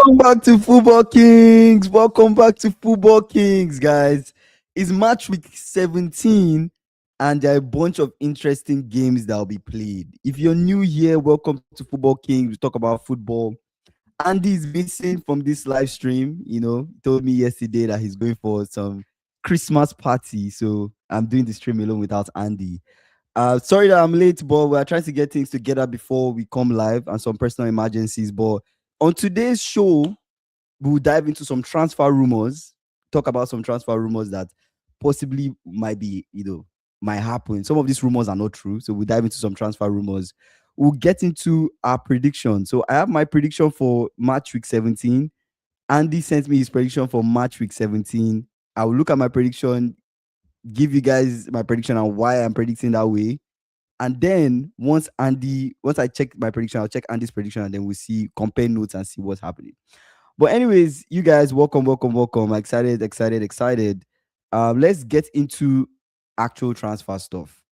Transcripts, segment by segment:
Welcome back to Football Kings. Welcome back to Football Kings, guys. It's match week 17, and there are a bunch of interesting games that will be played. If you're new here, welcome to Football Kings. We talk about football. Andy is missing from this live stream. He told me yesterday that he's going for some Christmas party, so I'm doing the stream alone without Andy. Sorry that I'm late, but we're trying to get things together before we come live and some personal emergencies. But on today's show, we'll dive into some transfer rumors, talk about some transfer rumors that possibly might be, might happen. Some of these rumors are not true. So we'll dive into some transfer rumors. We'll get into our prediction. So I have my prediction for match week 17. Andy sent me his prediction for match week 17. I will look at my prediction, give you guys my prediction and why I'm predicting that way. And then once I check my prediction, I'll check Andy's prediction, and then we'll see, compare notes and see what's happening. But anyways, you guys, welcome. Excited. Let's get into actual transfer stuff.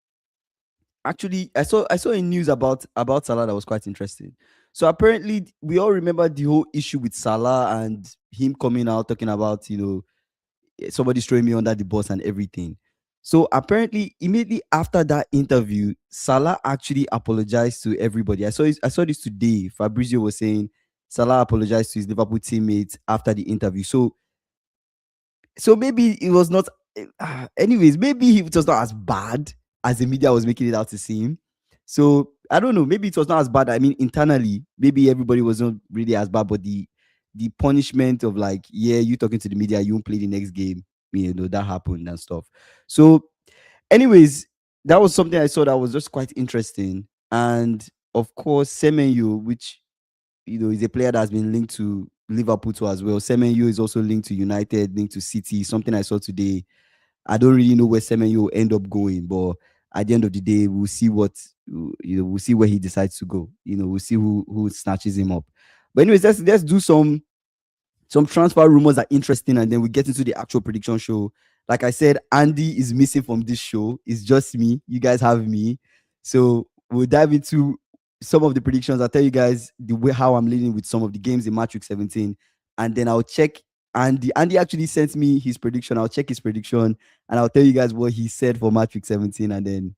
Actually, I saw a news about Salah that was quite interesting. So apparently, we all remember the whole issue with Salah and him coming out talking about, somebody throwing me under the bus and everything. So apparently, immediately after that interview, Salah actually apologized to everybody. I saw this today. Fabrizio was saying Salah apologized to his Liverpool teammates after the interview. So maybe it was not. Anyways, maybe it was not as bad as the media was making it out to seem. So I don't know. Maybe it was not as bad. I mean, internally, maybe everybody was not really as bad, but the punishment of like, yeah, you talking to the media, you won't play the next game, that happened and stuff. So anyways, that was something I saw that was just quite interesting. And of course, Semenyo, which is a player that has been linked to Liverpool too as well. Semenyo is also linked to United, linked to City. Something I saw today. I don't really know where Semenyo will end up going, but at the end of the day, we'll see we'll see where he decides to go. We'll see who snatches him up. But anyways, let's do some transfer rumors that are interesting, and then we get into the actual prediction show. Like I said, Andy is missing from this show. It's just me. You guys have me. So we'll dive into some of the predictions. I'll tell you guys the way how I'm leading with some of the games in match week 17, and then I'll check Andy. Andy actually sent me his prediction. I'll check his prediction, and I'll tell you guys what he said for match week 17, and then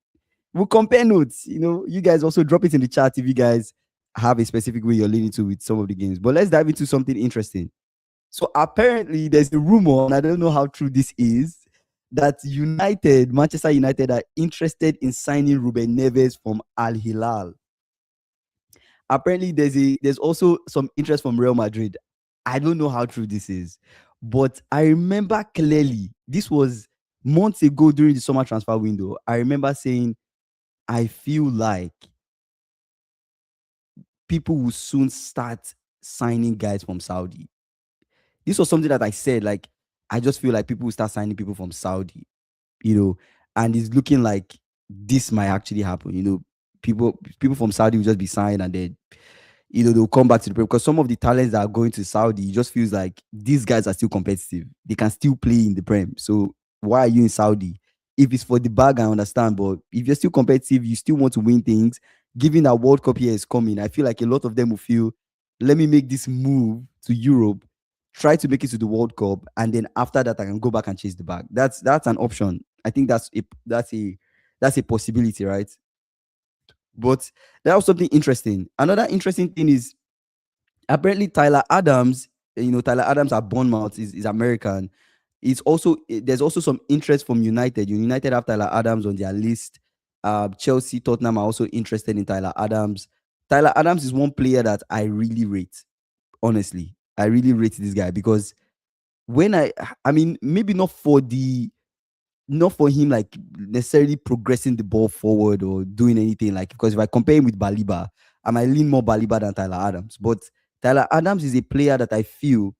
we'll compare notes. You guys also drop it in the chat if you guys have a specific way you're leading to with some of the games. But let's dive into something interesting. So apparently there's a rumor, and I don't know how true this is, that Manchester United are interested in signing Ruben Neves from Al Hilal. Apparently there's also some interest from Real Madrid. I don't know how true this is, but I remember clearly, this was months ago during the summer transfer window. I remember saying, I feel like people will soon start signing guys from Saudi. This was something that I said, like, I just feel like people will start signing people from Saudi, and it's looking like this might actually happen. People from Saudi will just be signed, and then, they'll come back to the Prem, because some of the talents that are going to Saudi, it just feels like these guys are still competitive. They can still play in the Prem. So why are you in Saudi? If it's for the bag, I understand, but if you're still competitive, you still want to win things, given that World Cup here is coming, I feel like a lot of them will feel, let me make this move to Europe, try to make it to the World Cup, and then after that, I can go back and chase the bag. That's an option. I think that's a possibility, right? But that was something interesting. Another interesting thing is, apparently Tyler Adams, Tyler Adams at Bournemouth is American. There's also some interest from United. United have Tyler Adams on their list. Chelsea, Tottenham are also interested in Tyler Adams. Tyler Adams is one player that I really rate. Honestly, I really rate this guy, because when I mean, maybe not for him like necessarily progressing the ball forward or doing anything, like, because if I compare him with Baliba, I might lean more Baliba than Tyler Adams. But Tyler Adams is a player that I feel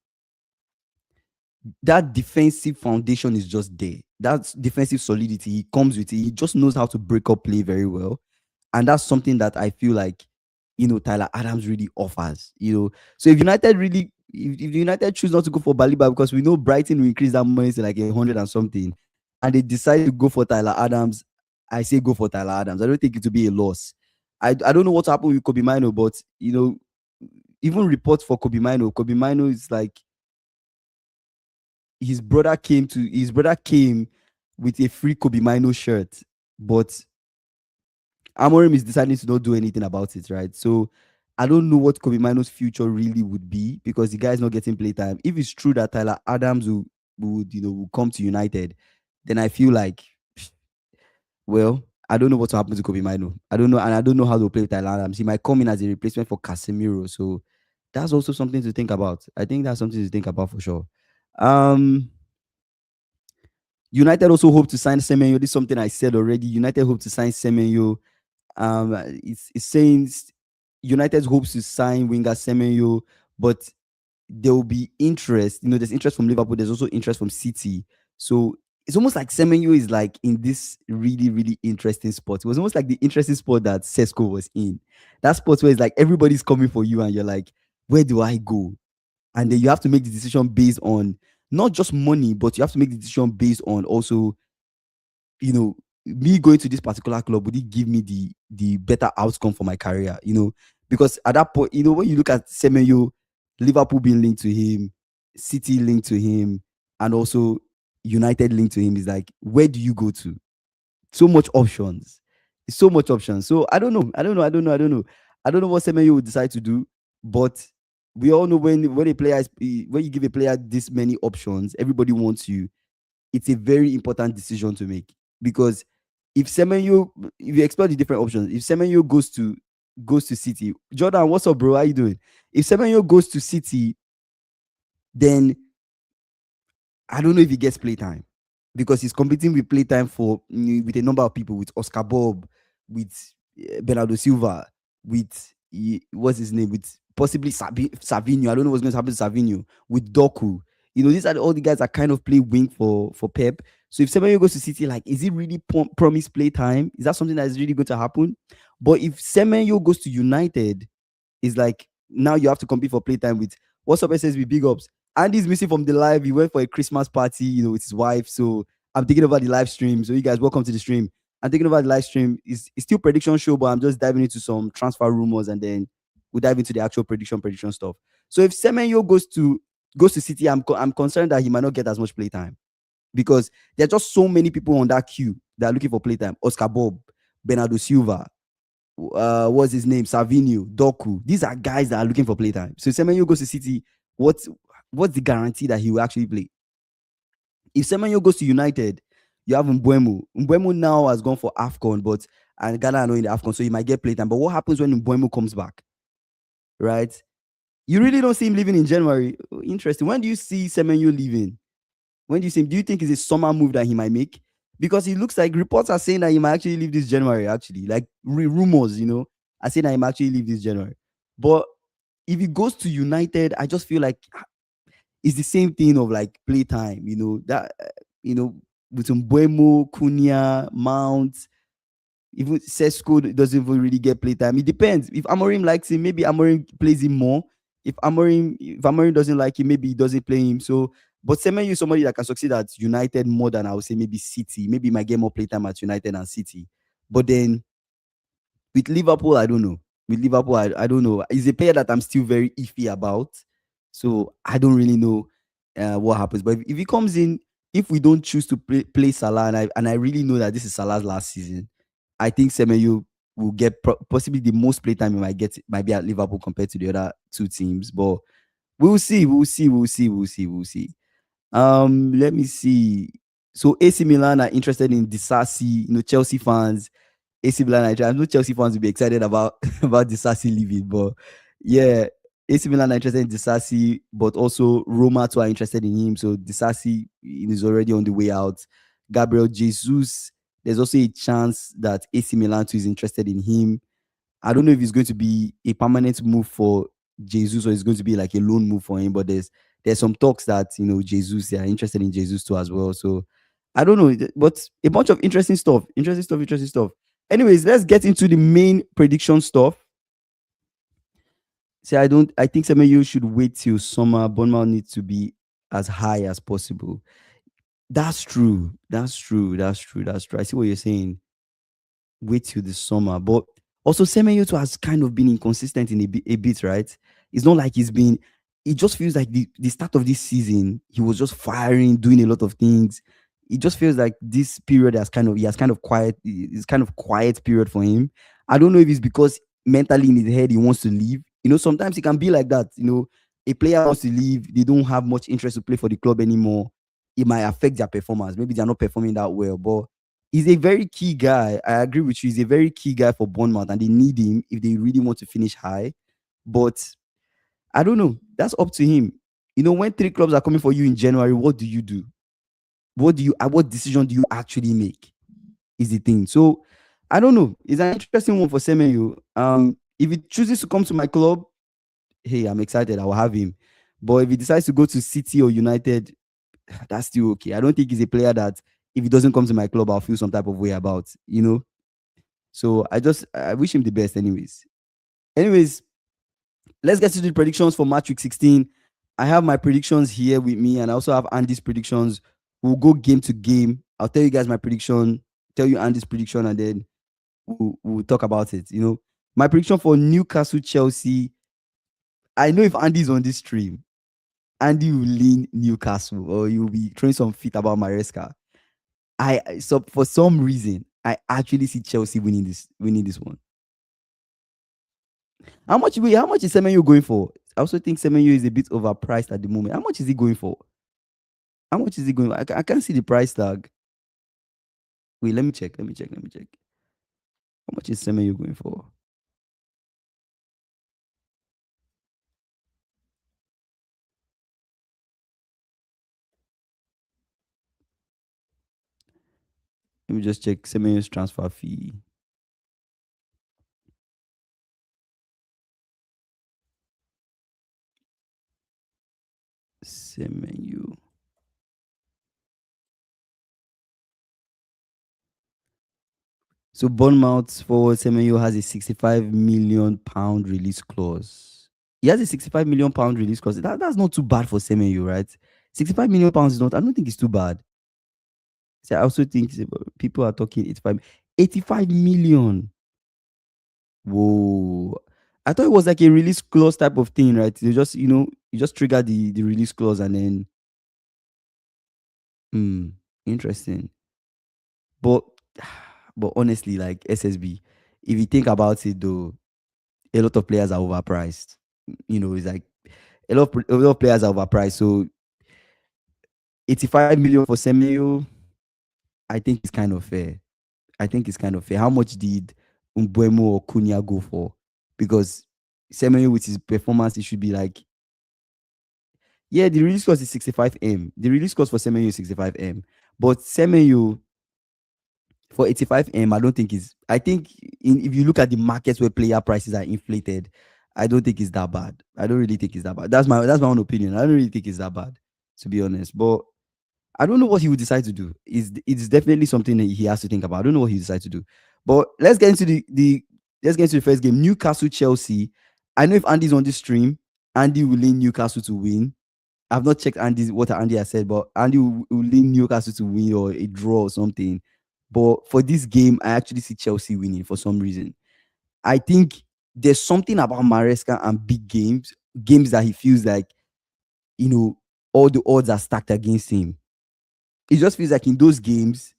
that defensive foundation is just there. That defensive solidity, he comes with it. He just knows how to break up play very well. And that's something that I feel like, Tyler Adams really offers. So if United choose not to go for Baliba, because we know Brighton will increase that money to like 100 and something, and they decide to go for Tyler Adams, I say go for Tyler Adams. I don't think it will be a loss. I don't know what happened with Kobe Mino, but even reports for Kobe Mino. Kobe Mino is like his brother came with a free Kobe Mino shirt, but Amorim is deciding to not do anything about it, right? So I don't know what Kobe Mino's future really would be because the guy is not getting playtime. If it's true that Tyler Adams will come to United, then I feel like, well, I don't know what will happen to Kobe Mino. I don't know, and I don't know how to play with Tyler Adams. He might come in as a replacement for Casemiro, so that's also something to think about. I think that's something to think about for sure. Um, United also hope to sign Semenyo. This is something I said already. United hope to sign Semenyo. It's saying United hopes to sign winger Semenyo, but there will be interest. There's interest from Liverpool. There's also interest from City. So it's almost like Semenyo is like in this really, really interesting spot. It was almost like the interesting spot that Sesko was in. That spot where it's like everybody's coming for you and you're like, where do I go? And then you have to make the decision based on not just money, but you have to make the decision based on also, me going to this particular club, would it give me the better outcome for my career? Because at that point, when you look at Semenyo, Liverpool being linked to him, City linked to him, and also United linked to him, is like, where do you go to? So much options. So much options. So I don't know. I don't know what Semenyo would decide to do, but we all know when you give a player this many options, everybody wants you. It's a very important decision to make because if you explore the different options, if Semenyo goes to City, Jordan, what's up, bro? How you doing? If Semenyo goes to City, then I don't know if he gets playtime because he's competing with playtime with a number of people, with Oscar Bob, with Bernardo Silva, with what's his name, with possibly Savinho. I don't know what's going to happen to Savinho, with Doku. These are all the guys that kind of play wing for Pep. So if Semenyo goes to City, like, is it really promised playtime? Is that something that is really going to happen? But if Semenyo goes to United, it's like now you have to compete for playtime with what's up SSB, big ups. Andy's missing from the live. He went for a Christmas party, with his wife. So I'm thinking about the live stream. So you guys, welcome to the stream. I'm thinking about the live stream. It's still prediction show, but I'm just diving into some transfer rumors and then we'll dive into the actual prediction stuff. So if Semenyo goes to City, I'm concerned that he might not get as much playtime because there are just so many people on that queue that are looking for playtime. Oscar Bob, Bernardo Silva, what's his name? Savinho, Doku. These are guys that are looking for playtime. So Semenyo goes to City, what's the guarantee that he will actually play? If Semenyo goes to United, you have Mbeumo. Mbeumo now has gone for AFCON, and Ghana are not in the AFCON, so he might get playtime. But what happens when Mbeumo comes back? Right? You really don't see him leaving in January. Interesting. When do you see Semenyo leaving? When do you see him? Do you think it's a summer move that he might make? Because it looks like reports are saying that he might actually leave this January, actually. Like rumors, are saying that he might actually leave this January. But if he goes to United, I just feel like it's the same thing of like playtime, that, with Mbeumo, Cunha, Mount, even Sesko doesn't even really get playtime. It depends. If Amorim likes him, maybe Amorim plays him more. If Amorim doesn't like him, maybe he doesn't play him. So, but Semenyo is somebody that can succeed at United more than I would say maybe City. Maybe he might get more playtime at United and City. But then with Liverpool, I don't know. With Liverpool, I don't know. He's a player that I'm still very iffy about. So I don't really know what happens. But if he comes in, if we don't choose to play Salah, and I really know that this is Salah's last season, I think Semenyo will get possibly the most playtime he might be at Liverpool compared to the other two teams. But we'll see. Let me see. So AC Milan are interested in Disasi. Chelsea fans, AC Milan. I know Chelsea fans will be excited about Disasi leaving, but yeah, AC Milan are interested in Disasi, but also Roma too are interested in him. So Disasi is already on the way out. Gabriel Jesus, there's also a chance that AC Milan too is interested in him. I don't know if it's going to be a permanent move for Jesus or it's going to be like a loan move for him, but there's some talks that Jesus, they are interested in Jesus too as well. So I don't know, but a bunch of interesting stuff. Anyways, let's get into the main prediction stuff. See, I think Semenyo should wait till summer. Bournemouth needs to be as high as possible. That's true. I see what you're saying. Wait till the summer. But also Semenyo has kind of been inconsistent in a bit, right? It's not like he's been. It just feels like the start of this season, he was just firing, doing a lot of things. It just feels like this period has kind of he has kind of quiet. It's kind of quiet period for him. I don't know if it's because mentally in his head he wants to leave. Sometimes it can be like that. A player wants to leave. They don't have much interest to play for the club anymore. It might affect their performance. Maybe they're not performing that well, but he's a very key guy. I agree with you. He's a very key guy for Bournemouth, and they need him if they really want to finish high. But I don't know. That's up to him. When three clubs are coming for you in January, what do you do? What decision do you actually make? Is the thing. So I don't know. It's an interesting one for Semenyo. If he chooses to come to my club, hey, I'm excited. I will have him. But if he decides to go to City or United, that's still okay. I don't think he's a player that if he doesn't come to my club, I'll feel some type of way about. So I wish him the best anyways. Anyways, let's get to the predictions for match week 16. I have my predictions here with me, and I also have Andy's predictions. We'll go game to game. I'll tell you guys my prediction, tell you Andy's prediction, and then we'll talk about it. My prediction for Newcastle Chelsea. I know if Andy's on this stream, Andy will lean Newcastle, or you'll be throwing some fit about Maresca. So for some reason, I actually see Chelsea winning this one. How much is Semenyo going for? I also think Semenyo is a bit overpriced at the moment. How much is he going for? How much is he going? I can't see the price tag. Wait, let me check. How much is Semenyo going for? Let me just check Semenyo's transfer fee. Semenyo. So Bournemouth forward Semenyo has a £65 million release clause. He has a £65 million release clause. That's not too bad for Semenyo, right? £65 million is not. I don't think it's too bad. So I also think people are talking 85 million. Whoa. I thought it was like a release clause type of thing, right? You just trigger the release clause and then interesting. But honestly, like SSB, if you think about it though, a lot of players are overpriced. It's like a lot of players are overpriced. So 85 million for Semenyo, I think it's kind of fair. How much did Umbuemo or Cunha go for? Because Semenyo with his performance, it should be like, yeah, the release cost is 65M. The release cost for Semenyo is 65M. But Semenyo for 85M, I don't think I think if you look at the markets where player prices are inflated, I don't think it's that bad. I don't really think it's that bad. That's my own opinion. I don't really think it's that bad, to be honest. But I don't know what he would decide to do. It's definitely something that he has to think about. I don't know what he decides to do. But let's get into the first game. Newcastle Chelsea. I know if Andy's on this stream, Andy will lean Newcastle to win. I've not checked what Andy has said, but Andy will lean Newcastle to win or a draw or something. But for this game, I actually see Chelsea winning for some reason. I think there's something about Maresca and big games that he feels like, all the odds are stacked against him. It just feels like in those games,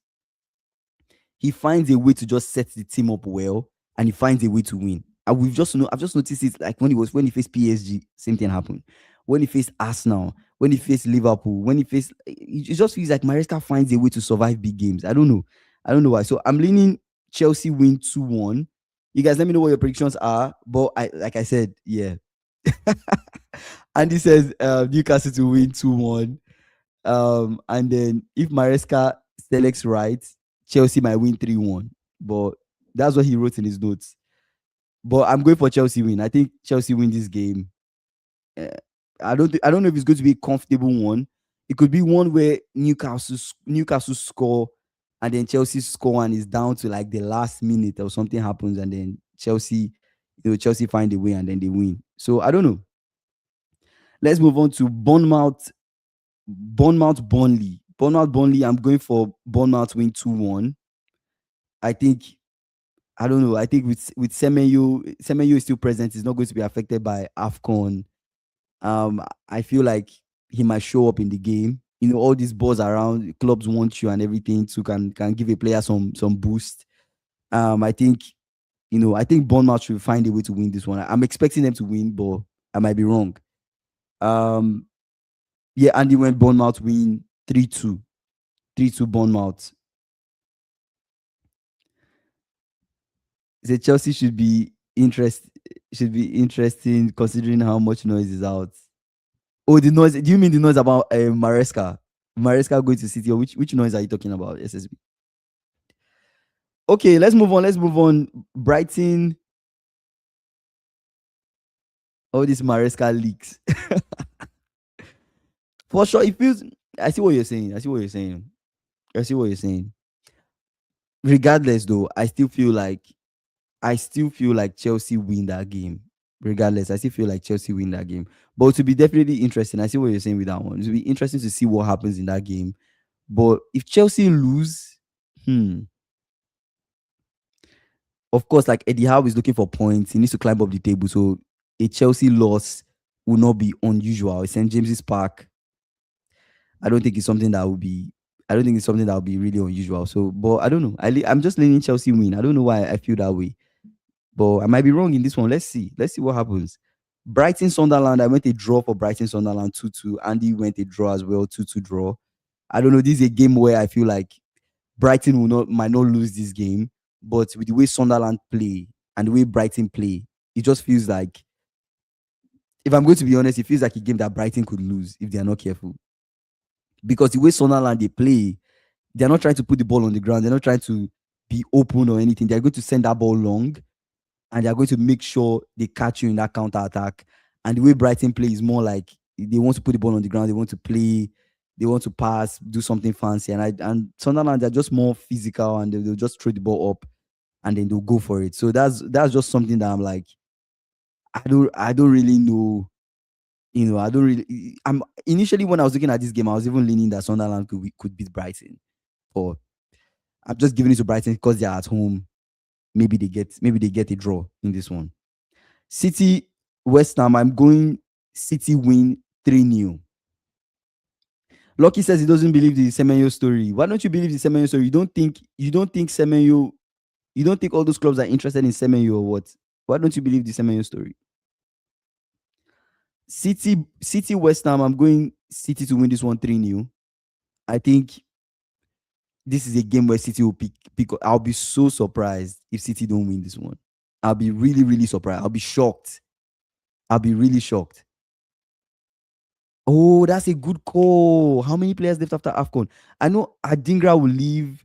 he finds a way to just set the team up well, and he finds a way to win. And I've just noticed it, like when he faced PSG, same thing happened. When he faced Arsenal, when he faced Liverpool, it just feels like Maresca finds a way to survive big games. I don't know why. So I'm leaning Chelsea win 2-1. You guys, let me know what your predictions are. But like I said, yeah. Andy says Newcastle to win 2-1. And then if Maresca selects right, Chelsea might win 3-1. But that's what he wrote in his notes. But I'm going for Chelsea win. I think Chelsea win this game. I don't know if it's going to be a comfortable one. It could be one where Newcastle score and then Chelsea score and it's down to like the last minute or something happens and then Chelsea find a way and then they win. So I don't know. Let's move on to Bournemouth Burnley. I'm going for Bournemouth win 2-1. I think I don't know. I think with Semenyo is still present. He's not going to be affected by AFCON. I feel like he might show up in the game. You know, all these balls around, clubs want you and everything to can give a player some boost. I think I think Bournemouth should find a way to win this one. I'm expecting them to win, but I might be wrong. Yeah, Andy went Bournemouth win 3-2. 3-2 Bournemouth. The Chelsea should be interesting considering how much noise is out. Oh, the noise. Do you mean the noise about Maresca? Maresca going to City, or which noise are you talking about, SSB? Okay, let's move on. Brighton. All these Maresca leaks. For sure, it feels. I see what you're saying. Regardless, though, I still feel like Chelsea win that game. Regardless, I still feel like Chelsea win that game. But to be definitely interesting, I see what you're saying with that one. It will be interesting to see what happens in that game. But if Chelsea lose, of course, like Eddie Howe is looking for points. He needs to climb up the table. So a Chelsea loss will not be unusual. It's St. James's Park. I don't think it's something that will be really unusual. So, but I don't know. I'm just leaning Chelsea win. I don't know why I feel that way. But I might be wrong in this one. Let's see what happens. Brighton Sunderland, I went a draw for Brighton Sunderland 2-2. Andy went a draw as well, 2-2 draw. I don't know. This is a game where I feel like Brighton might not lose this game, but with the way Sunderland play and the way Brighton play, it just feels like, if I'm going to be honest, it feels like a game that Brighton could lose if they are not careful. Because the way Sunderland they play, they're not trying to put the ball on the ground. They're not trying to be open or anything. They're going to send that ball long, and they're going to make sure they catch you in that counter attack. And the way Brighton play is more like they want to put the ball on the ground. They want to play. They want to pass, do something fancy. And Sunderland, they're just more physical, and they'll just throw the ball up, and then they'll go for it. So that's just something that I'm like, I don't really know. I'm initially, when I was looking at this game, I was even leaning that Sunderland could beat Brighton. But I'm just giving it to Brighton because they're at home. Maybe they get a draw in this one. City West Ham, I'm going City win 3-0. Lucky says he doesn't believe the Semenyo story. Why don't you believe the Semenyo story? You don't think Semenyo, you don't think all those clubs are interested in Semenyo or what? Why don't you believe the Semenyo story? City West Ham, I'm going City to win this one 3-0. I think this is a game where City will pick. I'll be so surprised if City don't win this one. I'll be really, really surprised. I'll be shocked. I'll be really shocked. Oh, that's a good call. How many players left after AFCON? I know Adingra will leave.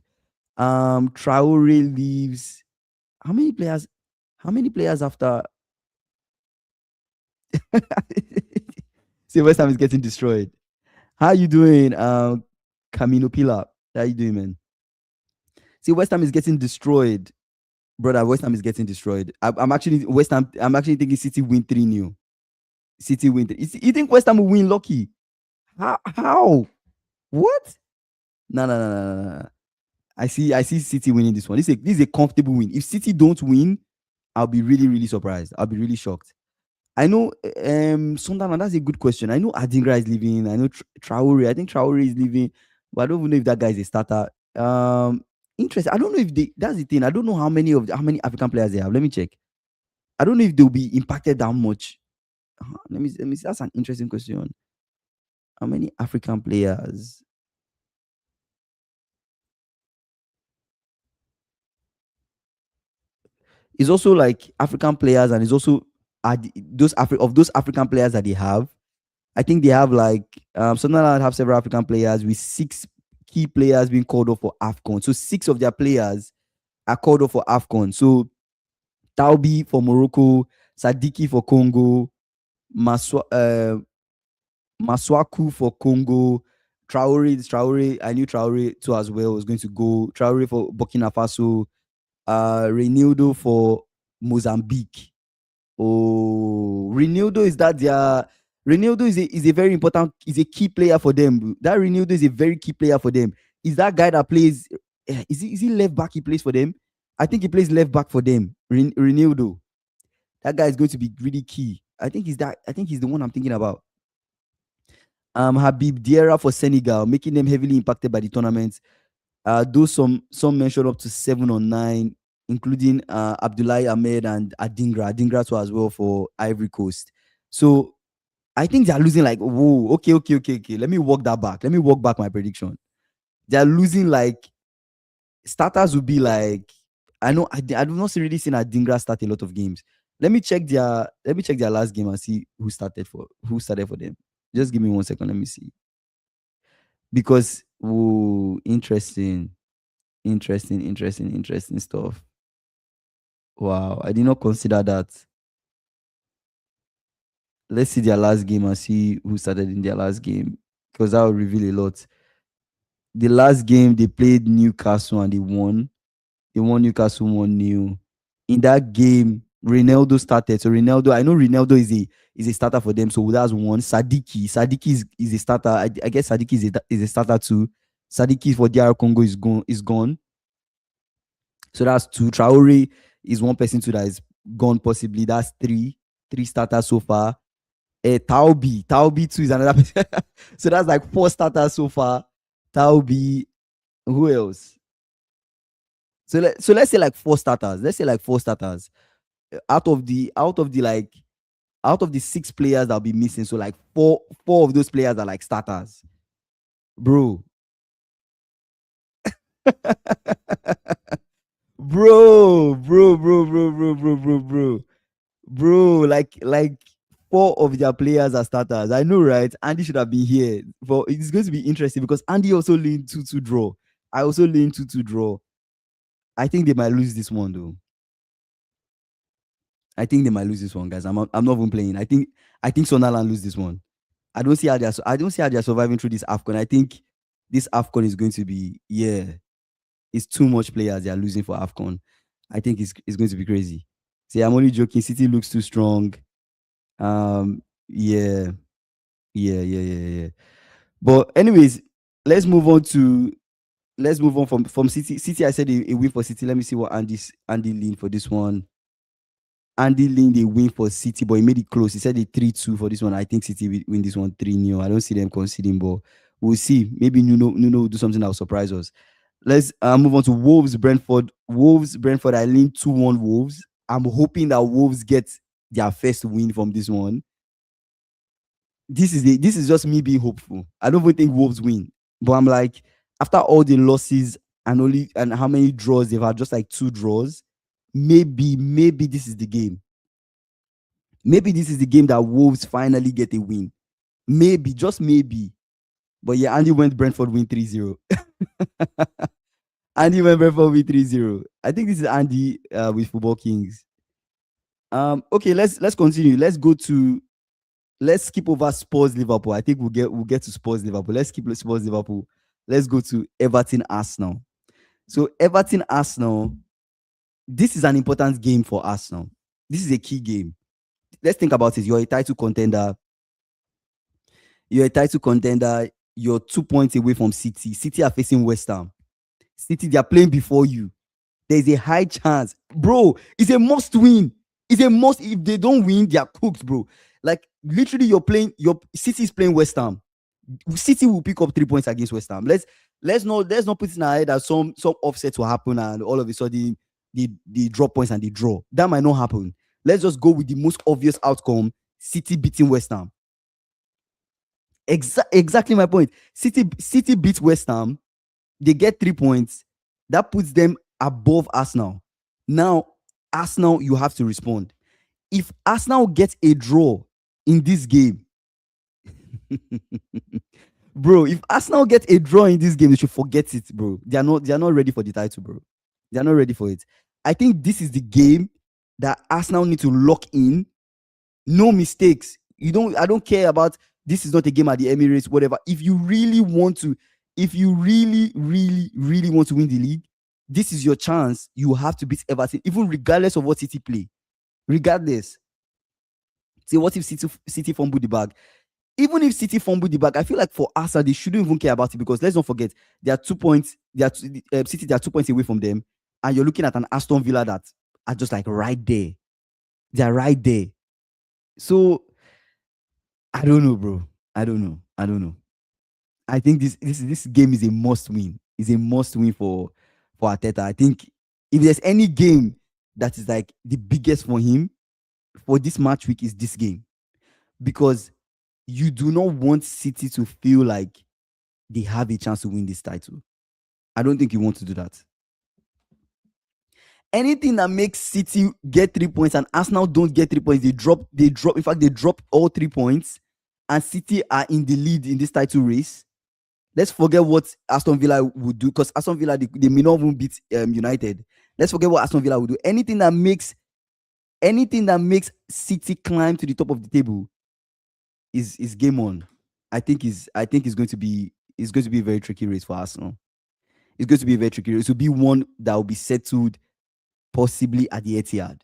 Traore leaves. How many players after? See, West Ham is getting destroyed. How you doing, Camino Pila? How you doing, man? See, West Ham is getting destroyed, brother. West Ham is getting destroyed. I'm actually thinking City win 3-0. City win. You think West Ham will win? Lucky? How? What? No. I see City winning this one. This is a comfortable win. If City don't win, I'll be really, really surprised. I'll be really shocked. I know Sunderland, that's a good question. I know Adingra is leaving. I know Traore. I think Traore is leaving, but I don't even know if that guy is a starter. Interesting. I don't know if that's the thing. I don't know how many African players they have. Let me check. I don't know if they'll be impacted that much. Let me see. That's an interesting question. How many African players? It's also like African players, and it's also those African players that they have. I think they have like Sunderland have several African players with 6 key players being called up for AFCON. So 6 of their players are called up for AFCON. So Taubi for Morocco, Sadiki for Congo, Maswaku for Congo, Traore. I knew Traore too as well was going to go. Traore for Burkina Faso, Reinildo for Mozambique. Oh, Reinildo is a very important, is a key player for them. That Reinildo is a very key player for them. Is that guy that plays? Is he left back? He plays for them. I think he plays left back for them. Ronaldo. That guy is going to be really key. I think he's the one I'm thinking about. Habib Diarra for Senegal, making them heavily impacted by the tournament. Though some mentioned up to 7 or 9, including Abdoulaye Ahmed and Adingra too as well for Ivory Coast. So I think they're losing like, whoa, okay. Let me walk that back. Let me walk back my prediction. They're losing like, starters will be like, I know I do not really seen Adingra start a lot of games. Let me check their last game and see who started for them. Just give me 1 second. Let me see. Because interesting stuff. Wow, I did not consider that. Let's see their last game and see who started in their last game, because that will reveal a lot. The last game they played Newcastle and they won. They won Newcastle 1-0. In that game, Ronaldo started. So Ronaldo, I know Ronaldo is a starter for them. So that's one. Sadiki is a starter. I guess Sadiki is a starter too. Sadiki for DR Congo is gone. So that's 2. Traore is one person too that is gone possibly. That's 3 starters so far. Taubi too is another person. So that's like 4 starters so far. Taubi, who else? So let's say like 4 starters. Out of the 6 players that'll be missing, so like 4 of those players are like starters, bro. bro, like 4 of their players are starters. I know, right? Andy should have been here, but it's going to be interesting because Andy also leaned 2-2 draw. I also leaned 2-2 draw. I think they might lose this one though. I think they might lose this one, guys. I'm not even playing. I think Sunderland lose this one. I don't see how they're surviving through this AFCON. I think this AFCON is going to be, it's too much players they are losing for AFCON. I think it's going to be crazy. See, I'm only joking. City looks too strong. Yeah. But anyways, let's move on from City. City, I said a win for City. Let me see what Andy leaned for this one. Andy leaned a win for City, but he made it close. He said a 3-2 for this one. I think City will win this one 3-0. I don't see them conceding, but we'll see. Maybe Nuno will do something that will surprise us. Let's move on to Wolves Brentford. I leaned 2-1 Wolves. I'm hoping that Wolves get their first win from this one. This is just me being hopeful. I don't even think Wolves win, but I'm like, after all the losses and how many draws they've had, just like 2 draws, maybe this is the game. Maybe this is the game that Wolves finally get a win. Maybe, just maybe. But yeah, Andy went Brentford win 3-0. Andy went Brentford win 3-0. I think this is Andy with Football Kings. Okay, let's continue. Let's skip over Spurs Liverpool. I think we'll get to Spurs Liverpool. Let's skip Spurs Liverpool. Let's go to Everton Arsenal. So Everton Arsenal, this is an important game for Arsenal. This is a key game. Let's think about it. You're a title contender. You're 2 points away from City. City are facing West Ham. City, they are playing before you. There's a high chance. Bro, it's a must win. It's a must. If they don't win, they are cooked, bro. Like, literally, your City is playing West Ham. City will pick up 3 points against West Ham. Let's not put in our head that some offset will happen and all of a sudden they drop points and they draw. That might not happen. Let's just go with the most obvious outcome: City beating West Ham. Exactly my point. City beats West Ham. They get 3 points. That puts them above Arsenal. Now, Arsenal, you have to respond. If Arsenal gets a draw in this game, bro, if Arsenal get a draw in this game, they should forget it, bro. They are not ready for the title, bro. They are not ready for it. I think this is the game that Arsenal need to lock in. No mistakes. I don't care about, this is not a game at the Emirates, whatever. If you really want to win the league, this is your chance. You have to beat Everton, even regardless of what City play. Regardless. See, what if City fumble the bag? Even if City fumble the bag, I feel like for Arsenal, they shouldn't even care about it, because let's not forget, they are 2 points. City, they are 2 points away from them. and you're looking at an Aston Villa that are just like right there. They're right there. So I don't know, bro. I don't know. I think this game is a must win. It's a must win for Arteta. I think if there's any game that is like the biggest for him for this match week is this game, because you do not want City to feel like they have a chance to win this title. I don't think you want to do that. Anything that makes City get 3 points and Arsenal don't get 3 points, they drop. In fact, they drop all 3 points, and City are in the lead in this title race. Let's forget what Aston Villa would do, because Aston Villa, they may not even beat United. Let's forget what Aston Villa would do. Anything that makes City climb to the top of the table is game on. I think it's going to be a very tricky race for Arsenal. It's going to be a very tricky race. It will be one that will be settled possibly at the Etihad.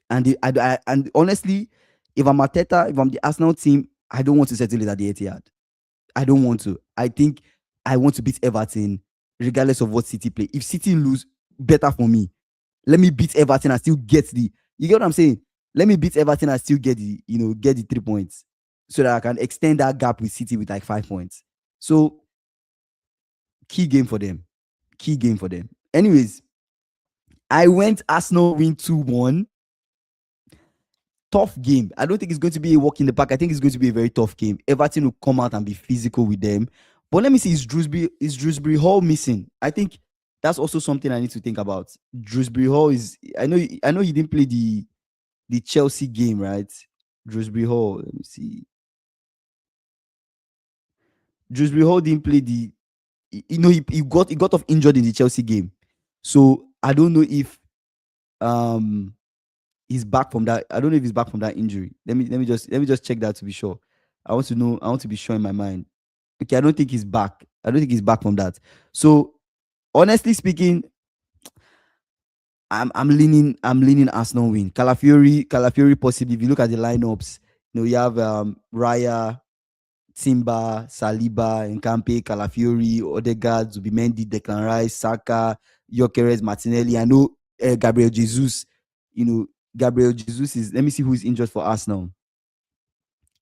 And honestly, if I'm Arteta, if I'm the Arsenal team, I don't want to settle it at the Etihad. I don't want to. I think I want to beat Everton regardless of what City play. If City lose, better for me. Let me beat Everton and still get the. You get what I'm saying? Let me beat Everton and still get the 3 points, so that I can extend that gap with City with like 5 points. So key game for them. Anyways, I went Arsenal win 2-1. Tough game. I don't think it's going to be a walk in the park. I think it's going to be a very tough game. Everton will come out and be physical with them. But let me see, is Dewsbury Hall missing? I think that's also something I need to think about. Dewsbury Hall is. I know he didn't play the Chelsea game, right? Dewsbury Hall. Let me see. Dewsbury Hall didn't play the. He got off injured in the Chelsea game, so I don't know if he's back from that. I don't know if he's back from that injury. Let me just check that to be sure. I want to know. I want to be sure in my mind. Okay, I don't think he's back. I don't think he's back from that. So honestly speaking, I'm leaning Arsenal win. Calafiori possibly. If you look at the lineups, you have Raya, Timber, Saliba, Nkampe, Calafiori, Odegaard, Zubimendi, Declan Rice, Saka, Gyökeres, Martinelli. I know Gabriel Jesus. Gabriel Jesus is. Let me see who is injured for Arsenal.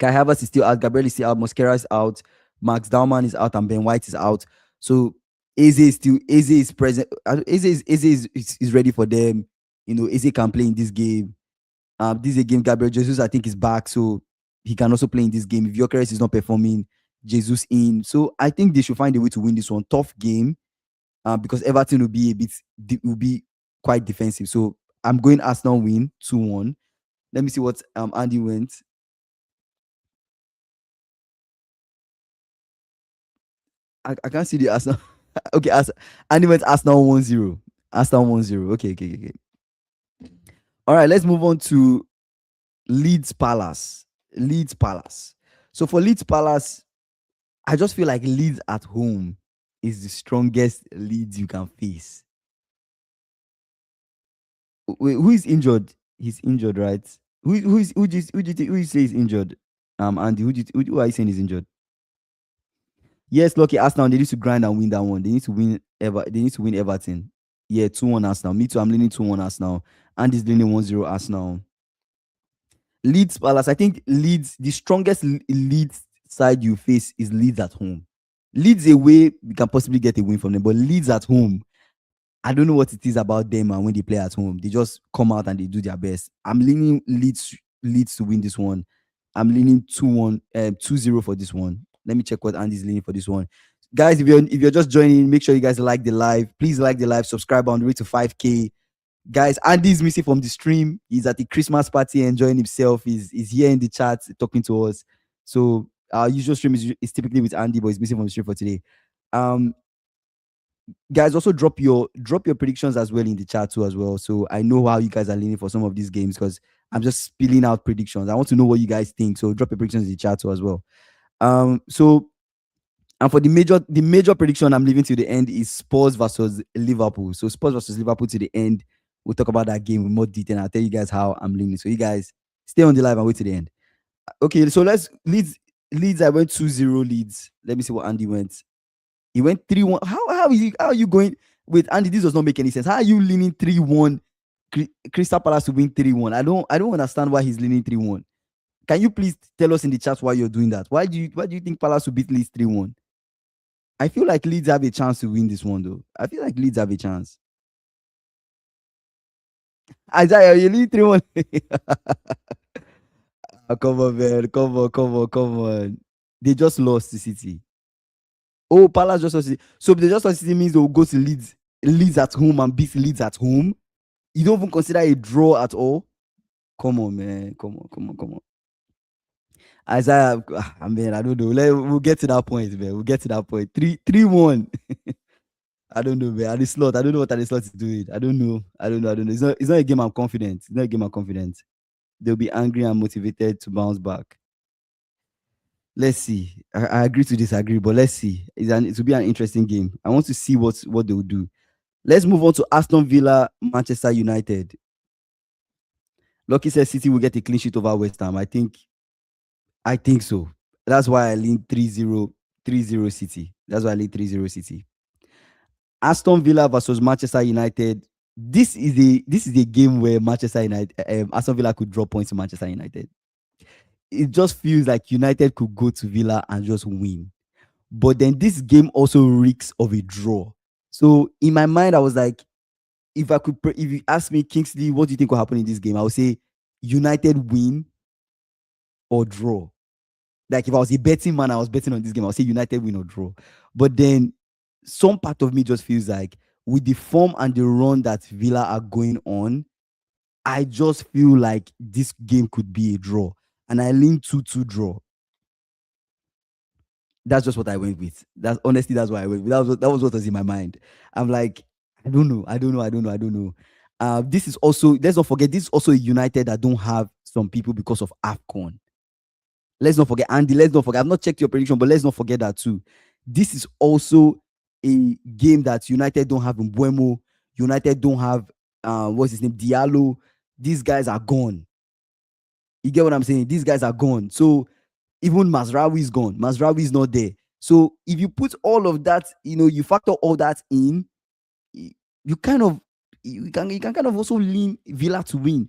Kai Havertz is still out. Gabriel is still out. Mosquera is out. Max Daumann is out, and Ben White is out. So Eze is present. Eze is ready for them. Eze can play in this game. This is a game. Gabriel Jesus, I think, is back, so he can also play in this game. If Gyökeres is not performing, Jesus in. So I think they should find a way to win this one. Tough game, because Everton will be quite defensive. So I'm going Arsenal win 2-1. Let me see what Andy went. I can't see the Arsenal. Okay, Andy went Arsenal 1-0. Arsenal 1-0. Okay. All right, let's move on to Leeds Palace. So for Leeds Palace, I just feel like Leeds at home is the strongest Leeds you can face. Wait, who is injured? He's injured, right? Who do you say is injured? Andy, who are you saying is injured? Yes, lucky Arsenal. They need to grind and win that one. They need to win Everton. Yeah, 2-1 Arsenal. Me too. I'm leaning 2-1 Arsenal. Andy's leaning 1-0 Arsenal. Leeds Palace. I think Leeds, the strongest Leeds side you face is Leeds at home. Leeds away, we can possibly get a win from them, but Leeds at home, I don't know what it is about them, and when they play at home, they just come out and they do their best. I'm leaning Leeds to win this one. I'm leaning 2-0 for this one. Let me check what Andy's leaning for this one. Guys, if you're just joining, make sure you guys like the live. Please like the live, subscribe on the way to 5K. Guys, Andy's missing from the stream. He's at the Christmas party enjoying himself. He's here in the chat talking to us. So our usual stream is typically with Andy, but he's missing from the stream for today. Guys, also drop your predictions as well in the chat too as well. So I know how you guys are leaning for some of these games, because I'm just spilling out predictions. I want to know what you guys think. So drop your predictions in the chat too as well. And for the major prediction I'm leaving to the end is Spurs versus Liverpool. So Spurs versus Liverpool to the end. We'll talk about that game in more detail. I'll tell you guys how I'm leaning. So you guys stay on the live and wait to the end. Okay, so let's Leeds. I went 2-0 Leeds. Let me see what Andy went. He went 3-1. How are you going? Wait, Andy, this does not make any sense. How are you leaning 3-1 Crystal Palace to win 3-1? I don't understand why he's leaning 3-1. Can you please tell us in the chat why you're doing that? Why do you think Palace will beat Leeds 3-1? I feel like Leeds have a chance to win this one, though. I feel like Leeds have a chance. Isaiah, you lead 3-1. Come on, man. Come on. They just lost to City. Oh, Palace just lost. So they just lost City means they will go to Leeds at home and beat Leeds at home. You don't even consider a draw at all. Come on, man. Come on. Isaiah, man, I don't know. We'll get to that point, man. We'll get to that point. 3-1. I don't know, man. Slot. I don't know what Slot is doing. I don't know. It's not a game I'm confident. It's not a game I'm confident. They'll be angry and motivated to bounce back. Let's see. I agree to disagree, but let's see. It will be an interesting game. I want to see what they will do. Let's move on to Aston Villa, Manchester United. Lucky says City will get a clean sheet over West Ham. I think so. That's why I lean 3-0 City. That's why I lean 3-0 City. Aston Villa versus Manchester United. This is a game where Aston Villa could draw points to Manchester United. It just feels like United could go to Villa and just win. But then this game also reeks of a draw. So in my mind, I was like, if you ask me, Kingsley, what do you think will happen in this game? I would say United win or draw. Like if I was a betting man, I was betting on this game, I would say United win or draw. But then some part of me just feels like with the form and the run that Villa are going on, I just feel like this game could be a draw. And I lean 2-2 draw. That's just what I went with. That's what I went with. That was what was in my mind. I'm like, I don't know. This is also, let's not forget, this is also a United that don't have some people because of AFCON. Let's not forget, Andy, I've not checked your prediction, but let's not forget that too. This is also a game that United don't have Mbeumo. United don't have, what's his name, Diallo. These guys are gone. You get what I'm saying? These guys are gone. So even Mazraoui is gone. Mazraoui is not there. So if you put all of that, you factor all that in, you can kind of also lean Villa to win.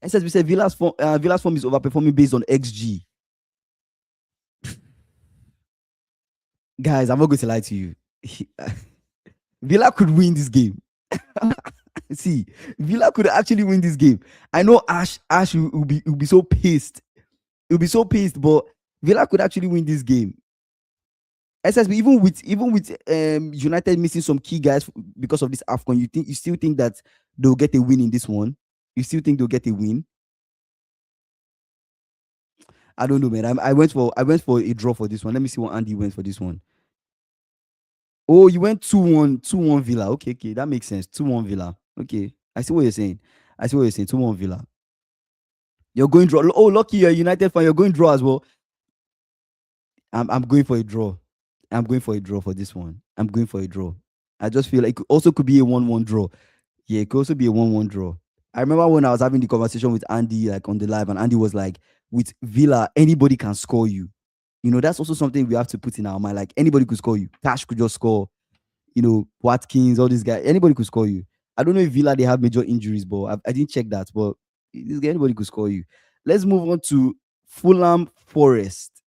And since we said Villa's form is overperforming based on XG. Guys, I'm not going to lie to you. Villa could win this game. See, Villa could actually win this game. I know Ash will be so pissed. He'll be so pissed, but Villa could actually win this game. SSB, even with United missing some key guys because of this AFCON, you still think that they'll get a win in this one? You still think they'll get a win? I don't know, man. I went for a draw for this one. Let me see what Andy went for this one. Oh, you went 2-1 Villa. Okay, that makes sense. 2-1 Villa. Okay, I see what you're saying. 2-1 Villa. You're going draw. Oh, lucky you're a United fan. You're going draw as well. I'm going for a draw. I'm going for a draw for this one. I just feel like it also could be a 1-1 draw. Yeah, it could also be a 1-1 draw. I remember when I was having the conversation with Andy, like on the live, and Andy was like, with Villa, anybody can score you. That's also something we have to put in our mind. Like, anybody could score you. Cash could just score. Watkins, all these guys. Anybody could score you. I don't know if Villa, they have major injuries, but I didn't check that. But anybody could score you. Let's move on to Fulham Forest.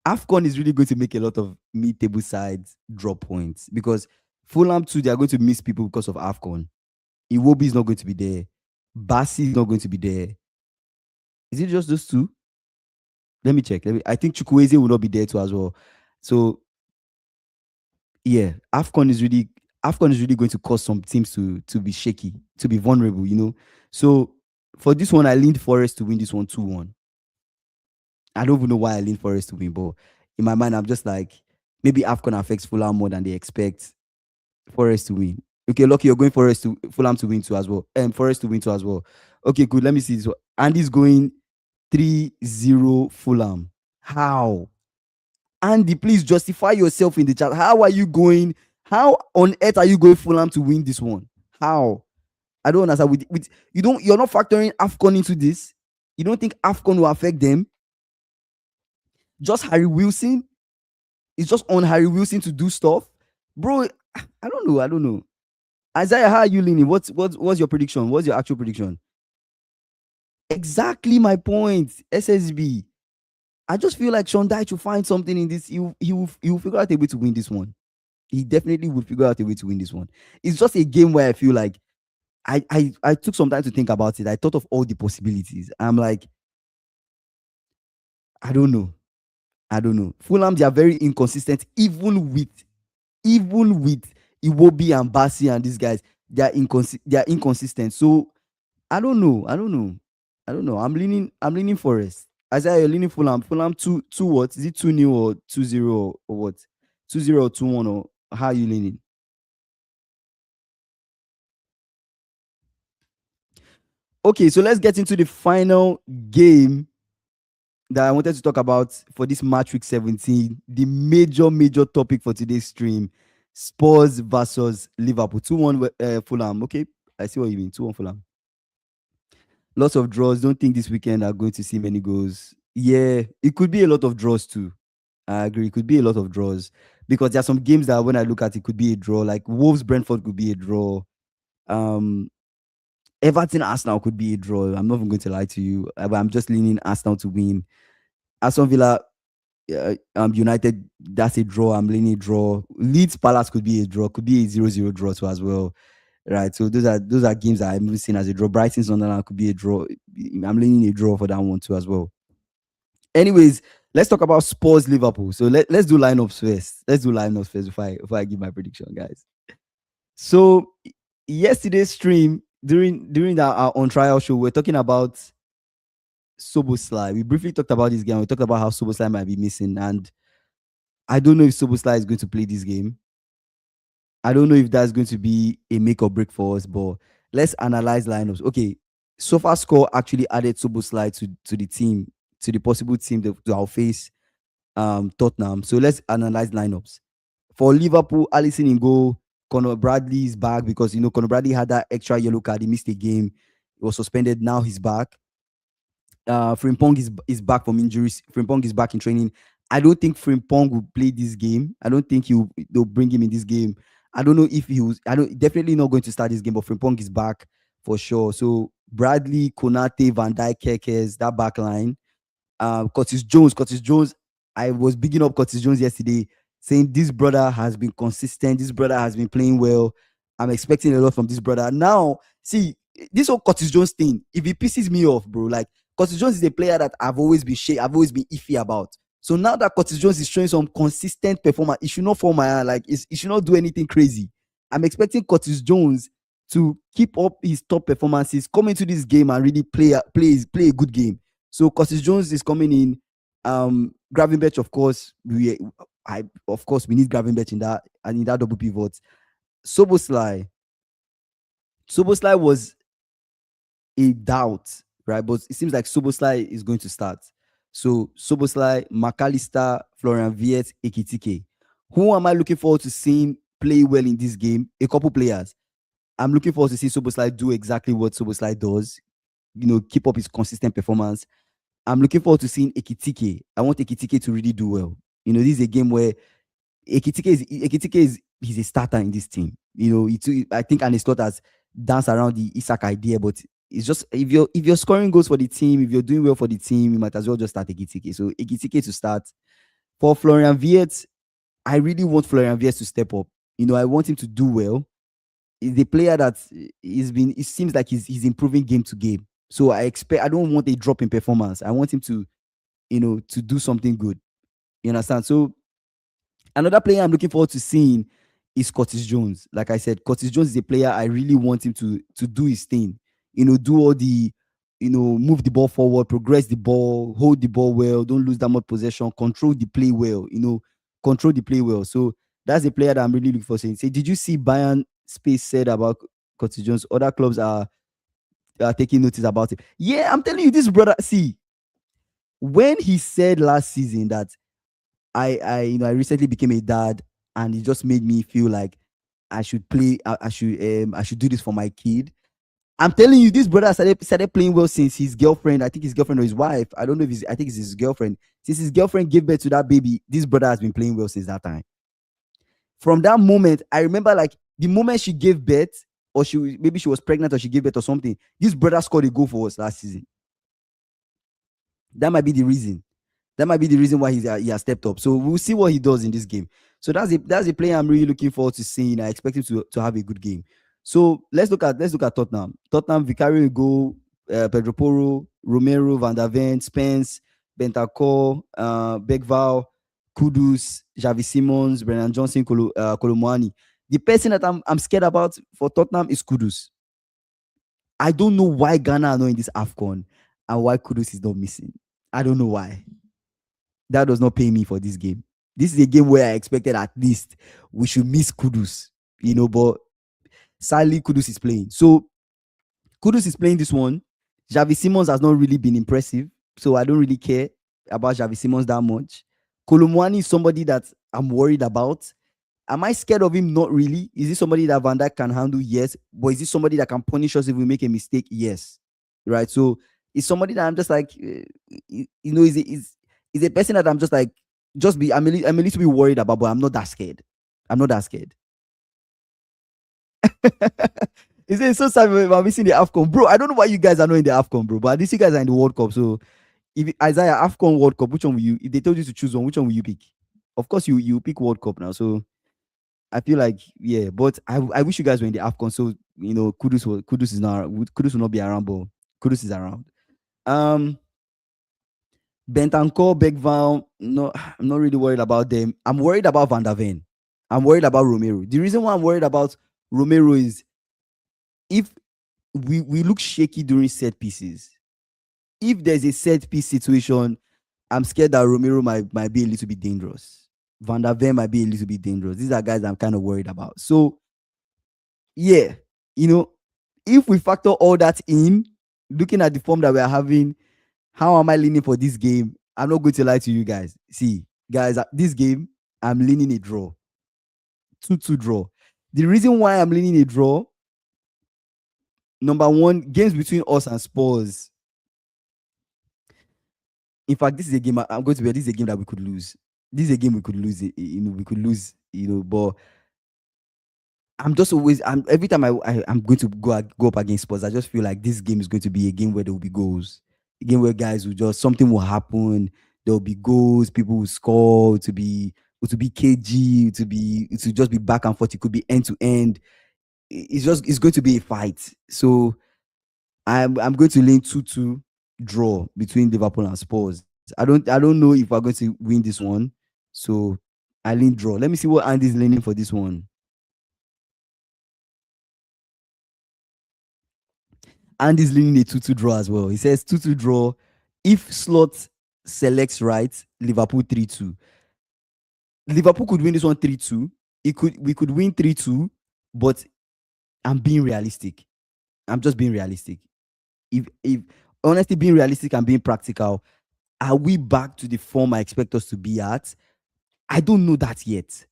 AFCON is really going to make a lot of mid-table sides drop points because Fulham too, they are going to miss people because of AFCON. Iwobi is not going to be there. Bassi is not going to be there. Is it just those two? Let me check. I think Chukwueze will not be there too as well. So yeah, AFCON is really going to cause some teams to be shaky, to be vulnerable, So for this one, I leaned Forest to win this one 2-1. I don't even know why I leaned Forest to win, but in my mind, I'm just like, maybe AFCON affects Fulham more than they expect Forest to win. Okay, lucky you're going Fulham to win too as well. Forest to win too as well. Okay, good. Let me see this one. Andy's going 3-0 Fulham. How? Andy, please justify yourself in the chat. How on earth are you going Fulham to win this one? How? I don't understand. You're not factoring AFCON into this? You don't think AFCON will affect them? Just Harry Wilson. It's just on Harry Wilson to do stuff, bro. I don't know. I don't know. Isaiah, how are you leaning? What's your prediction? What's your actual prediction? Exactly my point. SSB. I just feel like Sean Dyche will find something in this. He will figure out a way to win this one. He definitely would figure out a way to win this one. It's just a game where I feel like I took some time to think about it. I thought of all the possibilities. I'm like, I don't know. I don't know. Fulham, they are very inconsistent, even with Iwobi and Bassi and these guys. They are inconsistent. So I don't know. I don't know. I don't know. I'm leaning Forest. Isaiah, you're leaning Fulham. Fulham two what? Is it 2-0 or 2-0 or what? 2-0 or 2-1, or how are you leaning? Okay, so let's get into the final game that I wanted to talk about for this match week 17. The major topic for today's stream: Spurs versus Liverpool. 2-1 Fulham. Okay, I see what you mean. 2-1 Fulham. Lots of draws. Don't think this weekend are going to see many goals. Yeah, it could be a lot of draws too. I agree. It could be a lot of draws because there are some games that when I look at it could be a draw. Like Wolves Brentford could be a draw. Um, Everton Arsenal could be a draw. I'm not even going to lie to you, but I'm just leaning Arsenal to win. Aston Villa, United, that's a draw. I'm leaning a draw. Leeds Palace could be a draw. Could be a 0-0 draw too as well. Right. So those are games that I'm seeing as a draw. Brighton Sunderland could be a draw. I'm leaning a draw for that one too as well. Anyways, let's talk about Spurs Liverpool. So let's do lineups first. Let's do lineups first before I give my prediction, guys. So yesterday's stream during our on trial show, we're talking about Soboslai. We briefly talked about this game. We talked about how Soboslai might be missing, and I don't know if Soboslai is going to play this game. I don't know if that's going to be a make or break for us, but let's analyze lineups. Okay, SofaScore actually added Soboslai to the team, to the possible team to our face Tottenham. So let's analyze lineups. For Liverpool, Alisson in goal. Conor Bradley is back because Conor Bradley had that extra yellow card. He missed a game. He was suspended. Now he's back. Frimpong is back from injuries. Frimpong is back in training. I don't think Frimpong will play this game. I don't think they'll bring him in this game. I don't know if he was. Definitely not going to start this game. But Frimpong is back for sure. So Bradley, Konate, Van Dijk, Kekes, that back line. Curtis Jones. I was bigging up Curtis Jones yesterday, saying this brother has been consistent. This brother has been playing well. I'm expecting a lot from this brother. Now, see, this whole Curtis Jones thing, if he pisses me off, bro, like Curtis Jones is a player that I've always been iffy about. So now that Curtis Jones is showing some consistent performance, it should not fall my hand. Like it should not do anything crazy. I'm expecting Curtis Jones to keep up his top performances, come into this game and really play a good game. So Curtis Jones is coming in. Gravenberch, of course, we need Gravenberch in that double pivot. Soboslai was a doubt, right? But it seems like Soboslai is going to start. So Soboslai, McAllister, Florian Wirtz, Ekitike. Who am I looking forward to seeing play well in this game? A couple players. I'm looking forward to see Soboslai do exactly what Soboslai does. Keep up his consistent performance. I'm looking forward to seeing Ekitike. I want Ekitike to really do well. This is a game where Ekitike is he's a starter in this team. I think Arne Slot has danced around the Isak idea, but it's just if you're scoring goals for the team, if you're doing well for the team, you might as well just start Ekitike. So Ekitike to start. For Florian Wirtz, I really want Florian Wirtz to step up. I want him to do well. He's a player that it seems like he's improving game to game. So I don't want a drop in performance. I want him to, to do something good. You understand? So another player I'm looking forward to seeing is Curtis Jones. Like I said, Curtis Jones is a player I really want him to do his thing. Do all the, move the ball forward, progress the ball, hold the ball well, don't lose that much possession, control the play well, control the play well. So that's a player that I'm really looking for. Say, did you see Bayern Space said about Curtis Jones? Other clubs are taking notice about it. Yeah, I'm telling you, this brother. See, when he said last season that I recently became a dad, and it just made me feel like I should play. I should do this for my kid. I'm telling you, this brother started playing well since his girlfriend, I think his girlfriend or his wife, I don't know if I think it's his girlfriend. Since his girlfriend gave birth to that baby, this brother has been playing well since that time. From that moment, I remember like the moment she gave birth, or maybe she was pregnant or she gave birth or something, this brother scored a goal for us last season. That might be the reason. That might be the reason why he has stepped up. So we'll see what he does in this game. So that's a player I'm really looking forward to seeing. I expect him to have a good game. So let's look at Tottenham. Tottenham, Vicario Go, Pedro Porro, Romero, Van der Ven, Spence, Bentancur, Bergval, Kudus, Javi Simons, Brennan Johnson, Kolomuani. The person that I'm scared about for Tottenham is Kudus. I don't know why Ghana are not in this AFCON and why Kudus is not missing. I don't know why. That does not pay me for this game. This is a game where I expected at least we should miss Kudus, but sadly Kudus is playing. So Kudus is playing this one. Javi Simons has not really been impressive, so I don't really care about Javi Simons that much. Kolomuani is somebody that I'm worried about. Am I scared of him? Not really. Is he somebody that Van Dijk can handle? Yes. But is he somebody that can punish us if we make a mistake? Yes. Right. So it's somebody that I'm just like, is a person that I'm just like, I'm a little bit worried about, but I'm not that scared. I'm not that scared. It's so sad about missing the AFCON, bro. I don't know why you guys are not in the AFCON, bro. But at least you guys are in the World Cup. So if Isaiah AFCON World Cup, which one will you? If they told you to choose one, which one will you pick? Of course, you pick World Cup now. So I feel like, yeah, but I wish you guys were in the AFCON. So Kudus will not be around, but Kudus is around. Bentancur, Bergval, no, I'm not really worried about them. I'm worried about Van der Ven. I'm worried about Romero. The reason why I'm worried about Romero is if we look shaky during set pieces. If there's a set piece situation, I'm scared that Romero might be a little bit dangerous. Van der Ven might be a little bit dangerous. These are guys I'm kind of worried about. So, yeah, if we factor all that in, looking at the form that we are having, how am I leaning for this game? I'm not going to lie to you guys. See, guys, this game, I'm leaning a draw. 2-2 draw. The reason why I'm leaning a draw, number one, games between us and Spurs. In fact, this is a game I'm going to be. This is a game that we could lose. This is a game we could lose. We could lose. But I'm just always. Every time I'm going to go up against Spurs, I just feel like this game is going to be a game where there will be goals. A game where guys will just something will happen. There will be goals. People will score. To be KG. To just be back and forth. It could be end to end. It's going to be a fight. So I'm going to lean 2-2 draw between Liverpool and Spurs. I don't know if we're going to win this one. So I lean draw. Let me see what Andy's leaning for this one. Andy's leaning a 2-2 draw as well. He says 2-2 draw. If Slot selects right, Liverpool 3-2. Liverpool could win this one 3-2. We could win 3-2, but I'm being realistic. I'm just being realistic. If honestly being realistic and being practical, are we back to the form I expect us to be at? I don't know that yet.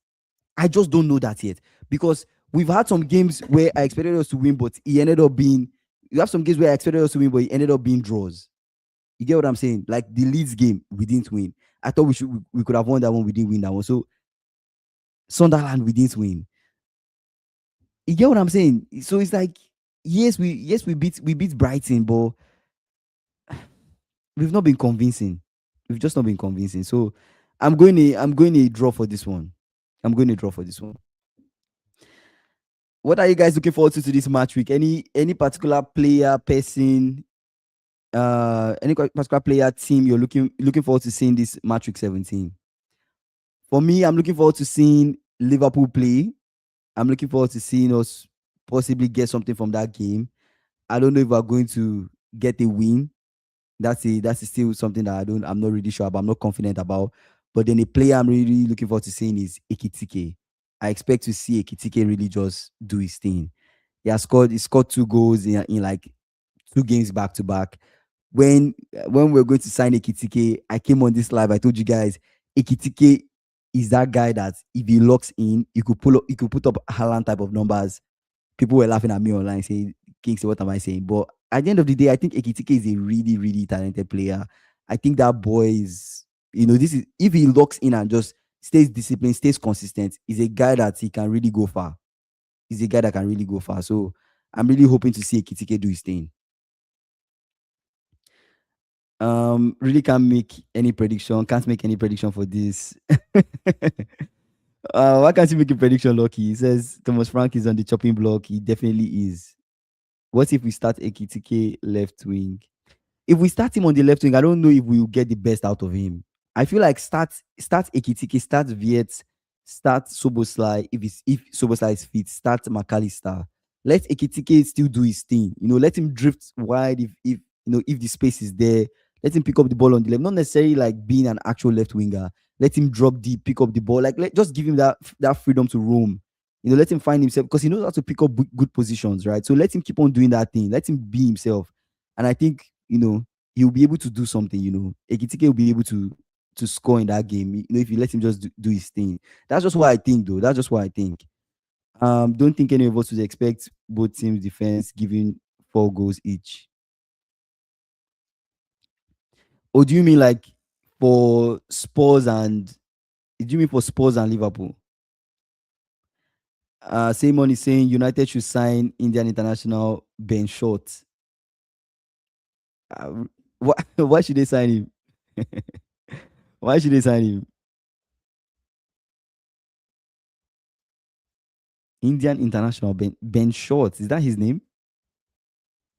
I just don't know that yet, because we've had some games where I expected us to win, but it ended up being. You have some games where I expected us to win, but it ended up being draws. You get what I'm saying? Like the Leeds game, we didn't win. I thought we could have won that one. We didn't win that one. So Sunderland, we didn't win. You get what I'm saying? So it's like, yes, we beat Brighton, but we've not been convincing. We've just not been convincing. So I'm going to draw for this one. What are you guys looking forward to this match week? Any particular player, person, any particular player, team you're looking forward to seeing this match week 17? For me, I'm looking forward to seeing Liverpool play. I'm looking forward to seeing us possibly get something from that game. I don't know if we're going to get a win. That's still something that I'm not really sure about. I'm not confident about. But then a player I'm really looking forward to seeing is Ekitike. I expect to see Ekitike really just do his thing. He scored 2 goals in like 2 games back to back. When we're going to sign Ekitike, I came on this live. I told you guys, Ekitike is that guy that if he locks in, he could put up Haaland type of numbers. People were laughing at me online saying, Kings, what am I saying? But at the end of the day, I think Ekitike is a really, really talented player. I think that boy is, this is, if he locks in and just stays disciplined, stays consistent, is a guy that he can really go far. He's a guy that can really go far. So I'm really hoping to see Ekitike do his thing. Really can't make any prediction. Can't make any prediction for this. Why can't you make a prediction, Lucky? He says Thomas Frank is on the chopping block. He definitely is. What if we start Ekitike left wing? If we start him on the left wing, I don't know if we will get the best out of him. I feel like start Ekitike, start Viet, start Soboslai. If Soboslai is fit, start McAllister. Let Ekitike still do his thing. Let him drift wide if the space is there. Let him pick up the ball on the left. Not necessarily like being an actual left winger. Let him drop deep, pick up the ball. Just give him that freedom to roam. Let him find himself because he knows how to pick up good positions, right? So let him keep on doing that thing. Let him be himself. And I think, he'll be able to do something, Ekitike will be able to score in that game, if you let him just do his thing. That's just what I think, though. That's just what I think. Don't think any of us would expect both teams' defense giving 4 goals each. Or do you mean like for Spurs and Liverpool? Simon is saying United should sign Indian international Ben Short. Why should they sign him? Why should they sign him? Indian international Ben Short. Is that his name?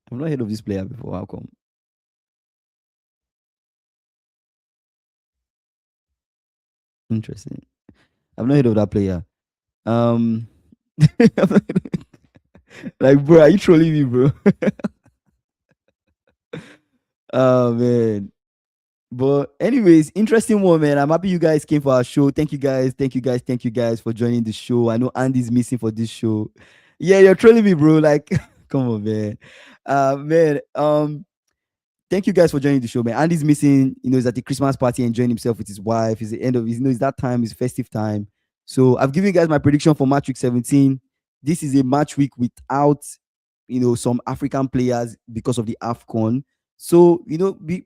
I've not heard of this player before. How come? Interesting. I've not heard of that player. Like, bro, are you trolling me, bro? Oh man. But anyways, interesting one, man. I'm happy you guys came for our show. Thank you guys for joining the show. I know Andy's missing for this show. Yeah, you're trolling me, bro. Like, come on, man. Thank you guys for joining the show, man. Andy's missing, he's at the Christmas party enjoying himself with his wife. It's the end of it's that time, it's festive time. So I've given you guys my prediction for match week 17. This is a match week without, some African players because of the AFCON. So,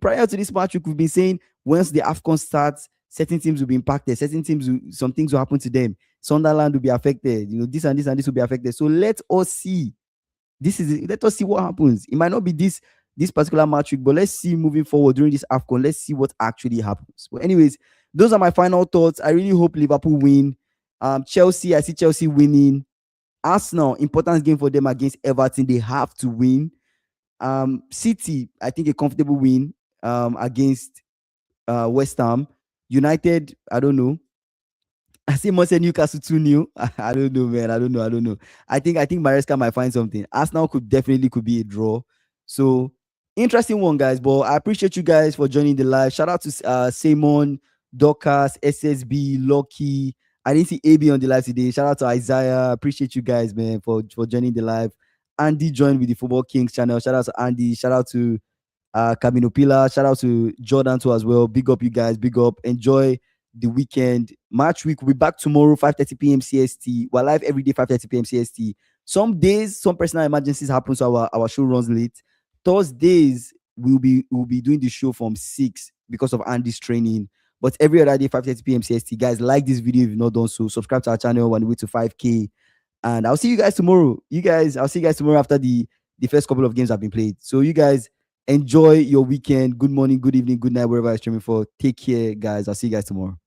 prior to this match week, we've been saying once the AFCON starts, certain teams will be impacted. Some things will happen to them. Sunderland will be affected. This and this and this will be affected. So let us see. Let us see what happens. It might not be this particular match week, but let's see moving forward during this AFCON. Let's see what actually happens. But anyways, those are my final thoughts. I really hope Liverpool win. Chelsea, I see Chelsea winning. Arsenal, important game for them against Everton. They have to win. City, I think a comfortable win against West Ham. United, I don't know. I see more say Newcastle 2-0. I don't know, man. I don't know. I think Maresca might find something. Arsenal could be a draw. So interesting one, guys. But I appreciate you guys for joining the live. Shout out to Simon, Dorcas, SSB, Lucky. I didn't see AB on the live today. Shout out to Isaiah. Appreciate you guys, man, for joining the live. Andy joined with the Football Kings channel. Shout out to Andy. Shout out to Camino Pila. Shout out to Jordan too as well. Big up, you guys. Big up. Enjoy the weekend. Match week. We'll be back tomorrow, 5:30 p.m. CST. We're live every day, 5:30 p.m. CST. Some days, some personal emergencies happen, so our show runs late. Thursdays, we'll be doing the show from 6 because of Andy's training. But every other day, 5:30 p.m. CST. Guys, like this video if you've not done so. Subscribe to our channel on the way to 5K. And I'll see you guys tomorrow. I'll see you guys tomorrow after the first couple of games have been played. So you guys enjoy your weekend. Good morning, good evening, good night, wherever you're streaming for. Take care, guys. I'll see you guys tomorrow.